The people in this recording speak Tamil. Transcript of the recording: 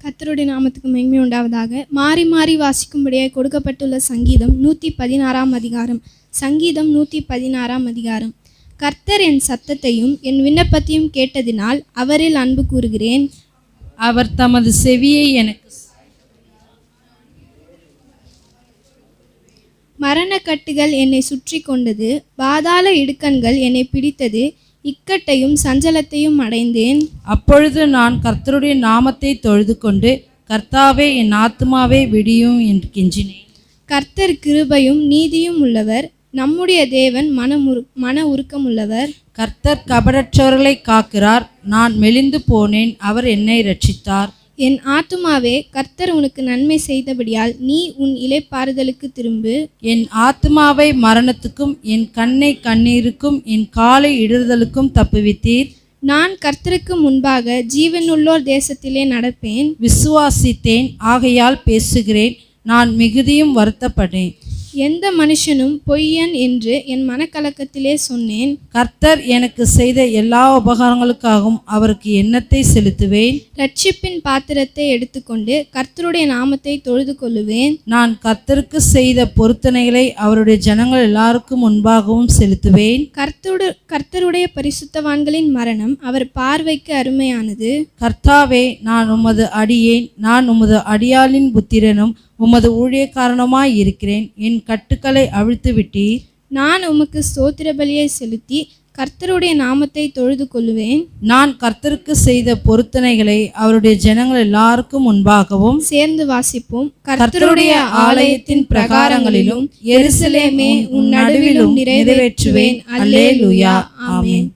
கர்த்தருடைய நாமத்துக்கு மகிமை உண்டாவதாக. மாறி மாறி வாசிக்கும்படியாய் கொடுக்கப்பட்டுள்ள சங்கீதம் 116 அதிகாரம். சங்கீதம் 116 அதிகாரம். கர்த்தர் என் சத்தத்தையும் என் விண்ணப்பத்தையும் கேட்டதினால் அவரில் அன்பு கூறுகிறேன். அவர் தமது செவியை எனக்கு மரணக்கட்டுகள் என்னை சுற்றி கொண்டது, பாதாள இடுக்கண்கள் என்னை பிடித்தது, இக்கட்டையும் சஞ்சலத்தையும் அடைந்தேன். அப்பொழுது நான் கர்த்தருடைய நாமத்தை தொழுது கொண்டு, கர்த்தாவே என் ஆத்துமாவே விடியும் என்று கெஞ்சினேன். கர்த்தர் கிருபையும் நீதியும் உள்ளவர், நம்முடைய தேவன் மன உருக்கம் உள்ளவர். கர்த்தர் கபடற்றவர்களை காக்கிறார், நான் மெலிந்து போனேன், அவர் என்னை இரட்சித்தார். என் ஆத்துமாவே, கர்த்தர் உனக்கு நன்மை செய்தபடியால் நீ உன் இளைப்பாறுதலுக்கு திரும்பு. என் ஆத்துமாவை மரணத்துக்கும் என் கண்ணை கண்ணீருக்கும் என் காலை இடறுதலுக்கும் தப்புவித்தீர். நான் கர்த்தருக்கு முன்பாக ஜீவனுள்ளோர் தேசத்திலே நடப்பேன். விசுவாசித்தேன், ஆகையால் பேசுகிறேன், நான் மிகுதியும் வருத்தப்பட்டேன். எந்த மனுஷனும் பொய்யன் என்று என் மனக்கலக்கத்திலே சொன்னேன். கர்த்தர் எனக்கு செய்த எல்லா உபகாரங்களுக்காகவும் அவருக்கு எண்ணத்தை செலுத்துவேன். ரட்சிப்பின் பாத்திரத்தை எடுத்துக்கொண்டு கர்த்தருடைய நாமத்தை தொழுது கொள்ளுவேன். நான் கர்த்தருக்கு செய்த பொருத்தனைகளை அவருடைய ஜனங்கள் எல்லாருக்கும் முன்பாகவும் செலுத்துவேன். கர்த்தருடைய பரிசுத்தவான்களின் மரணம் அவர் பார்வைக்கு அருமையானது. கர்த்தாவே, நான் உமது அடியேன், நான் உமது அடியாளின் புத்திரனும் உமது ஊழியக்காரனுமாய் இருக்கிறேன். என் கட்டுக்களை அவிழ்த்து விட்டீர். நான் உமக்கு ஸ்தோத்திர பலியை செலுத்தி கர்த்தருடைய நாமத்தை தொழுது கொள்ளுவேன். நான் கர்த்தருக்கு செய்த பொருத்தனைகளை அவருடைய ஜனங்கள் எல்லாருக்கும் முன்பாகவும் சேர்ந்து வாசிப்போம். கர்த்தருடைய ஆலயத்தின் பிரகாரங்களிலும் எருசலேமே உன் நடுவிலும் நிறைவேற்றுவேன். அல்லேலூயா. ஆமென்.